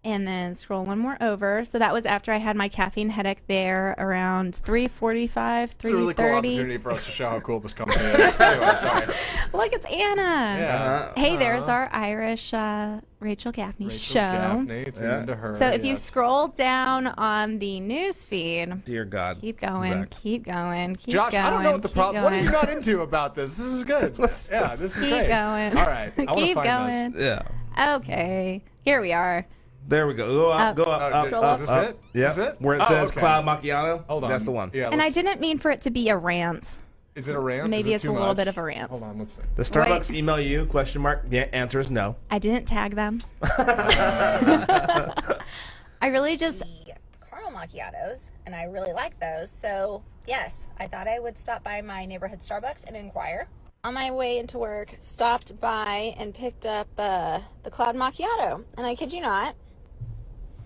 And then scroll one more over. So that was after I had my caffeine headache there around 3:45, 3:30. It's a really cool opportunity for us to show how cool this company is. Anyway, sorry. Look, it's Anna. Yeah. Hey, there's our Irish Rachel Gaffney Rachel show. Gaffney, tune Yeah. into her. So if you yes. scroll down on the news feed, Dear God. keep going, Zach. keep going, keep Josh, going. I don't know what the keep problem. What are going. you not into about this? This is good. Yeah, this is Keep great. going. All right, I want to Keep find going. this. Yeah. Okay, here we are. There we go. Go up. Up. Go up. Oh, Up. is, Up. is this up. it? Yeah. Is this it? Where it Oh, says okay. Cloud Macchiato. Hold on. That's the one. Yeah. And I let's- didn't mean for it to be a rant. Is it a rant? Maybe Is it it's too a little much? bit of a rant. Hold on. Let's see. The Starbucks email you? Question mark. The answer is no. I didn't tag them. I really just caramel macchiatos, and I really like those. So, yes, I thought I would stop by my neighborhood Starbucks and inquire. On my way into work, stopped by and picked up the cloud macchiato. And I kid you not,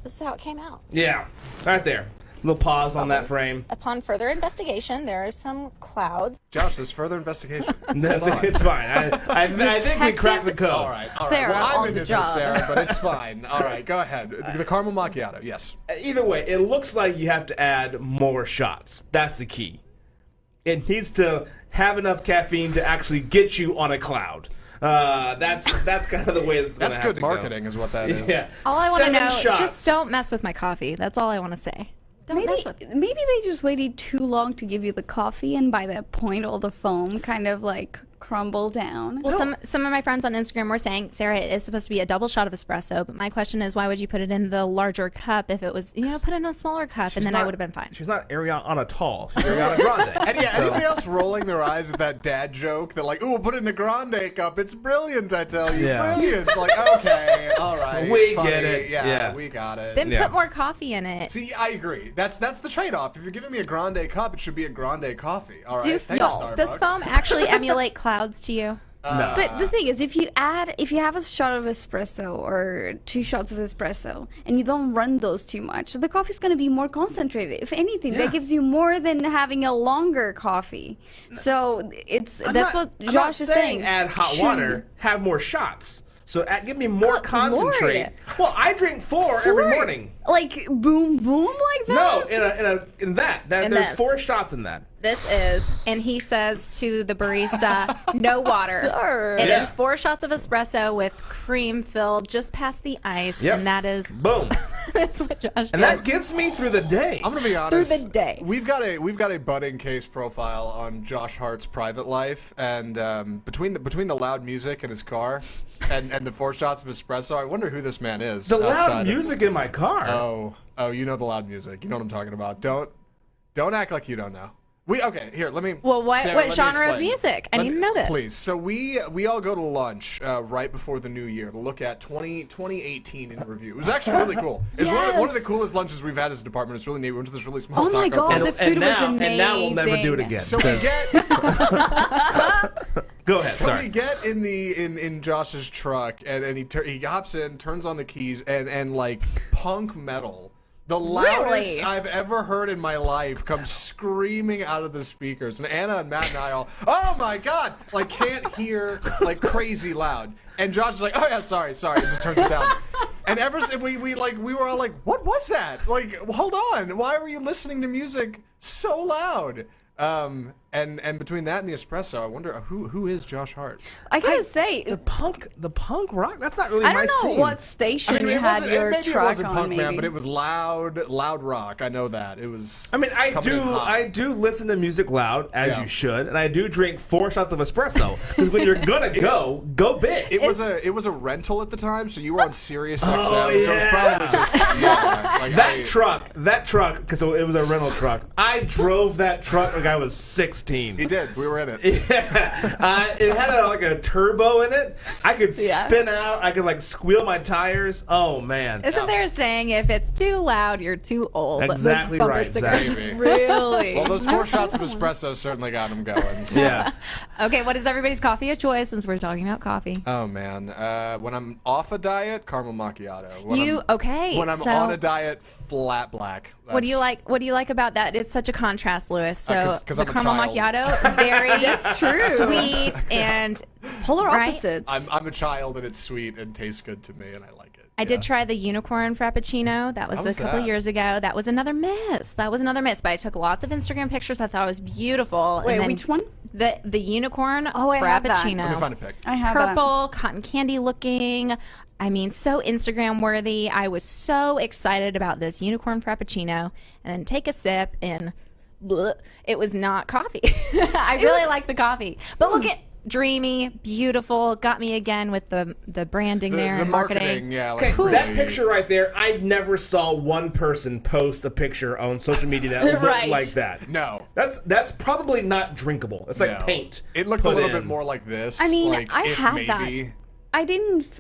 this is how it came out. Yeah. Right there. Little pause on that frame. Upon further investigation, there are some clouds. Josh, there's further investigation. It's fine. I think we cracked the code. All right. Sarah Well, I'm on into the this, job. Sarah, but it's fine. All right, go ahead. The caramel macchiato. Yes. Either way, it looks like you have to add more shots. That's the key. It needs to have enough caffeine to actually get you on a cloud. That's kind of the way it's going That's to have good to go. marketing, is what that is. Yeah. all I want to 7 know. shots. Just don't mess with my coffee. That's all I want to say. Don't mess with it. Maybe they just waited too long to give you the coffee, and by that point, all the foam kind of like crumble down. Well, some of my friends on Instagram were saying, Sarah, it is supposed to be a double shot of espresso, but my question is, why would you put it in the larger cup if it was, put it in a smaller cup, and then I would have been fine. She's not Ariana Tall. She's Ariana Grande. And yeah, So- anybody else rolling their eyes at that dad joke? They're like, "Ooh, we'll put it in a grande cup. It's brilliant, I tell you, Yeah. brilliant." Like, okay, all right, We funny. get it. Yeah, Yeah. we got it. Then Yeah. put more coffee in it. See, I agree. That's the trade-off. If you're giving me a grande cup, it should be a grande coffee. All right, Do thanks, y'all- Starbucks. Does foam actually emulate clouds to you? But the thing is, if you have a shot of espresso or 2 shots of espresso, and you don't run those too much, the coffee's going to be more concentrated. If anything, that gives you more than having a longer coffee. So that's what I'm not Josh is saying. Add hot Shouldn't- water. Have more shots. So give me more Good concentrate. Lord. Well, I drink 4 every morning. Like boom, boom, like No, that. in that. There's this. 4 shots in that. this is, and he says to the barista, no water. Sir. It is 4 shots of espresso with cream filled just past the ice, Yep. and that is Boom. that's what Josh And gets. that gets me through the day. I'm gonna be honest. Through the day. We've got a budding case profile on Josh Hart's private life, and between the loud music in his car and the 4 shots of espresso, I wonder who this man is. The loud outside of- music in my car. Oh, you know the loud music. You know what I'm talking about. Don't act like you don't know. Here, let me. Well, Sarah, let what me genre of explain. music? I need to know this. Please. So we all go to lunch right before the new year to look at 2018 in review. It was actually really cool. It's one of the coolest lunches we've had as a department. It's really neat. We went to this really small Oh my taco God, place. the food was amazing. And now we'll never do it again. So we 'cause- get Go ahead. so Sorry. we get in Josh's truck and he hops in, turns on the keys and like punk metal. The loudest I've ever heard in my life comes screaming out of the speakers. And Anna and Matt and I all, oh my God, like can't hear like crazy loud. And Josh is like, oh yeah, sorry. It just turns it down. And ever since we were all like, what was that? Like, hold on, why were you listening to music so loud? And between that and the espresso, I wonder who is Josh Hart? I gotta say, The punk rock. That's not really I my don't know scene. what station you it had wasn't- your maybe truck it wasn't on. punk Maybe. man, but it was loud rock. I know that it was. I mean, coming in hot. I do listen to music loud, as Yeah. you should, and I do drink 4 shots of espresso. Because when you're gonna go big. It was a rental at the time, so you were on Sirius XM, Oh, so it was yeah. probably just like That truck, because it was a rental truck. I drove that truck like I was 16. He did. We were in it. It had like a turbo in it. I could Yeah. spin out. I could like squeal my tires. Oh man. Isn't there a saying, if it's too loud, you're too old? Exactly Those bumper right, stickers. Zach. Maybe. Really? Well, those 4 shots of espresso certainly got him going. So. Yeah. Okay, what is everybody's coffee of choice since we're talking about coffee? Oh man, when I'm off a diet, caramel macchiato. When Okay, I'm so on a diet, flat black. what do you like? What do you like about that? It's such a contrast, Lewis. So 'cause the I'm a caramel child. macchiato, very That's true. sweet and Polar right? opposites. I'm a child and it's sweet and tastes good to me and I like it. I did try the unicorn frappuccino. That was How was a couple that? years ago. That was another miss. But I took lots of Instagram pictures. I thought it was beautiful. Wait, and then which one? The unicorn Oh, I have that. frappuccino. Let me find a pic. I have that. Purple, cotton candy looking. I mean, so Instagram worthy. I was so excited about this unicorn frappuccino, and then take a sip and bleh, it was not coffee. I really like the coffee, but look at dreamy, beautiful. Got me again with the branding there The and marketing, yeah. Okay, Like that really- picture right there, I never saw one person post a picture on social media that looked Right. like that. No. That's probably not drinkable. It's like No. paint. It looked a put little in. bit more like this. I mean, like, I if had maybe, that.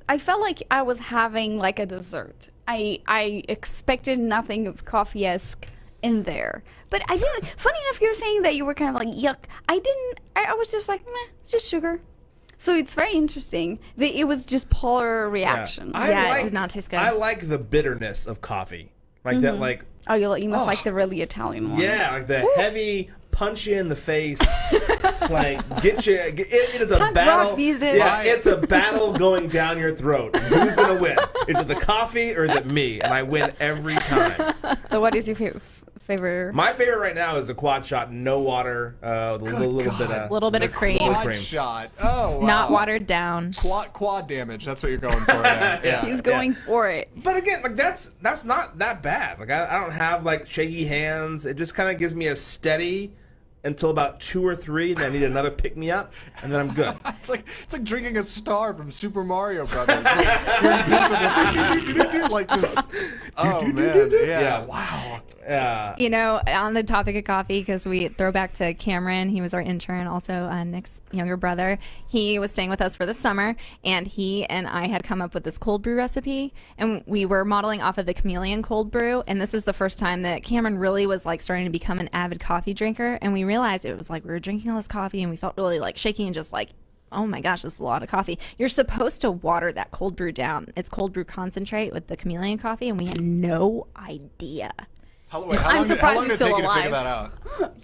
I felt like I was having like a dessert. I expected nothing of coffee-esque in there. But I didn't. Funny enough, you're saying that you were kind of like, yuck. I didn't. I was just like, meh, it's just sugar. So it's very interesting. It was just polar reaction. Yeah, it did not taste good. I like the bitterness of coffee. Like that, like, Oh, you must like the really Italian one. yeah, like the heavy punch you in the face, like it is a Punk battle. rock music. Yeah, Right. it's a battle going down your throat. Who's gonna win? Is it the coffee or is it me? And I win every time. So what is your favorite? My favorite right now is the quad shot, no water, with a little bit of little bit of cream, quad cream. shot. Oh, wow. not watered down. Quad damage. That's what you're going for. Yeah. He's going for it. But again, like that's not that bad. Like I don't have like shaky hands. It just kind of gives me a steady until about 2 or 3, and then I need another pick me up, and then I'm good. It's like drinking a star from Super Mario Brothers. Like just. Oh man. Yeah. Wow. You know, on the topic of coffee, because we throw back to Cameron, he was our intern, also Nick's younger brother. He was staying with us for the summer, and he and I had come up with this cold brew recipe, and we were modeling off of the Chameleon cold brew. And this is the first time that Cameron really was like starting to become an avid coffee drinker, and we realized it was like we were drinking all this coffee, and we felt really like shaky and just like, oh my gosh, this is a lot of coffee. You're supposed to water that cold brew down. It's cold brew concentrate with the Chameleon coffee, and we had no idea. How long surprised did you're it still take you to alive. figure that out?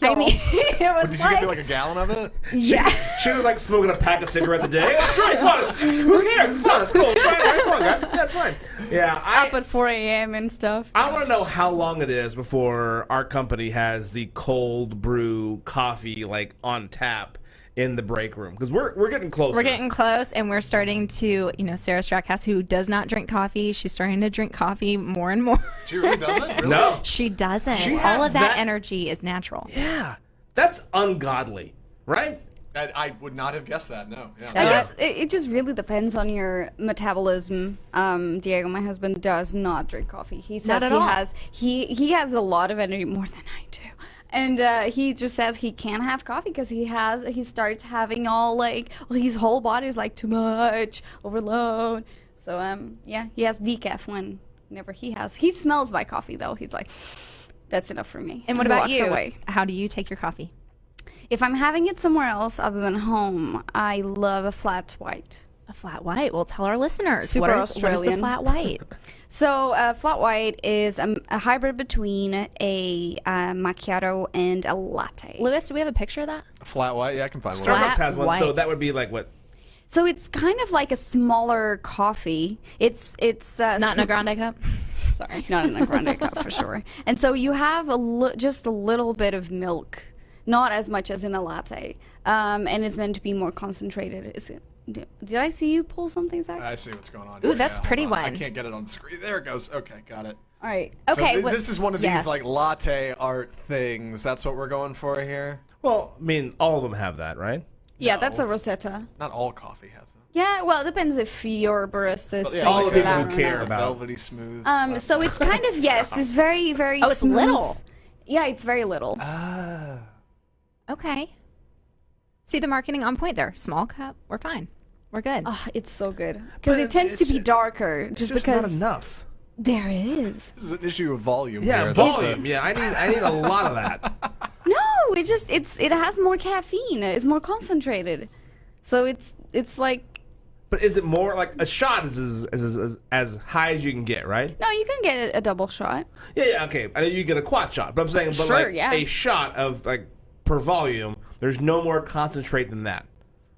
I mean, it was Did you get like a gallon of it? yeah. She was like smoking a pack of cigarettes a day. That's great. Fun. Who cares? It's fun. It's cool. It's fine. Come on, guys. Yeah, it's fine. Yeah, Up at 4 a.m. and stuff. I want to know how long it is before our company has the cold brew coffee like on tap in the break room, because we're getting closer. We're getting close, and we're starting to, Sarah Strackhouse, who does not drink coffee, she's starting to drink coffee more and more. She really doesn't? Really? No. She doesn't. She has All of that that- energy is natural. Yeah, that's ungodly, right? I would not have guessed that, no. Yeah. I guess it just really depends on your metabolism. Diego, my husband, does not drink coffee. He says Not at all. he has a lot of energy, more than I do. And he just says he can't have coffee because he starts having his whole body's like too much, overload. So yeah, he has decaf whenever he smells my coffee though. He's like, that's enough for me. And what He about walks you? away. How do you take your coffee? If I'm having it somewhere else other than home, I love a flat white. A flat white. Well, tell our listeners. Super what is the Australian. flat white? So flat white is a hybrid between a macchiato and a latte. Lewis, do we have a picture of that? Flat white? Yeah, I can find one. Starbucks has one, so white. that would be like what? So it's kind of like a smaller coffee. It's Not in a grande cup? sorry, not in a grande cup for sure. And so you have just a little bit of milk, not as much as in a latte, and it's meant to be more concentrated. Did I see you pull something, Zach? I see what's going on. Ooh, that's hold pretty on. I one. can't get it on the screen. There it goes. Okay, got it. All right. So Okay. this is one of these yes. like latte art things. That's what we're going for here. Well, I mean, all of them have that, right? yeah, No. that's a Rosetta. Not all coffee has it. Yeah, well, it depends if your barista is Yeah, paying all for the that people or who care not. about- Velvety smooth. So it's kind of yes, it's very very. Oh, it's smooth. little. Yeah, it's very little. Okay. See the marketing on point there. Small cup. We're fine. We're good. Oh, it's so good because it tends to be darker, It's just just because not enough. there is. This is an issue of volume. Yeah, here. volume. Yeah, I need a lot of that. No, it has more caffeine. It's more concentrated, so it's like But is it more like a shot is as high as you can get, right? no, you can get a double shot. Yeah, okay. I know you get a quad shot, but I'm saying, but Sure, like yeah. a shot of like per volume, there's no more concentrate than that.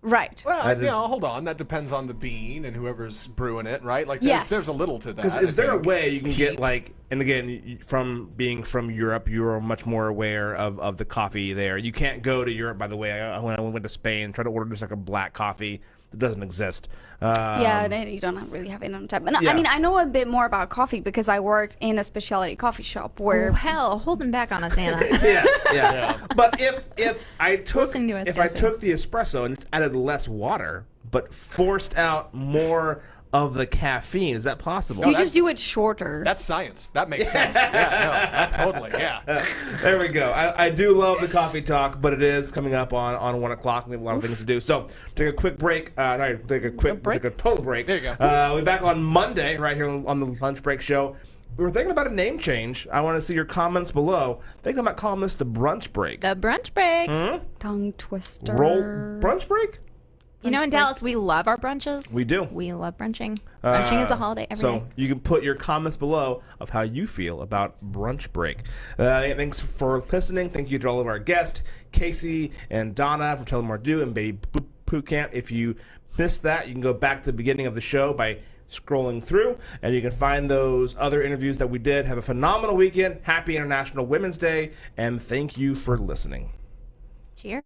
Right. Well, That is- hold on. That depends on the bean and whoever's brewing it, right? Like, Yes. there's a little to that. Because is I there a think. way you can get Heat. like, and again, from being from Europe, you're much more aware of the coffee there. You can't go to Europe, by the way. When I went to Spain, try to order just like a black coffee that doesn't exist. Yeah, you don't really have it on tap. But no, yeah. I mean, I know a bit more about coffee because I worked in a specialty coffee shop where Oh, hell, holding back on us, Anna. Yeah. But if I took Listen to us, if I guys. took the espresso and added less water, but forced out more of the caffeine, is that possible? you just do it shorter. That's science. That makes sense. Yeah, no, totally. Yeah. There we go. I do love the coffee talk, but it is coming up on 1 o'clock. We have a lot of things to do. So take a quick break. Take a total break. There you go. We'll be back on Monday right here on the Lunch Break Show. We were thinking about a name change. I want to see your comments below. Thinking about calling this the Brunch Break. The brunch break. Tongue twister. Roll Brunch Break? In Dallas, we love our brunches. We do. We love brunching. Brunching is a holiday every day. So you can put your comments below of how you feel about Brunch Break. Thanks for listening. Thank you to all of our guests, Casey and Donna from Tullamore Dew and Baby Bootcamp. If you missed that, you can go back to the beginning of the show by scrolling through, and you can find those other interviews that we did. Have a phenomenal weekend. Happy International Women's Day, and thank you for listening. Cheers.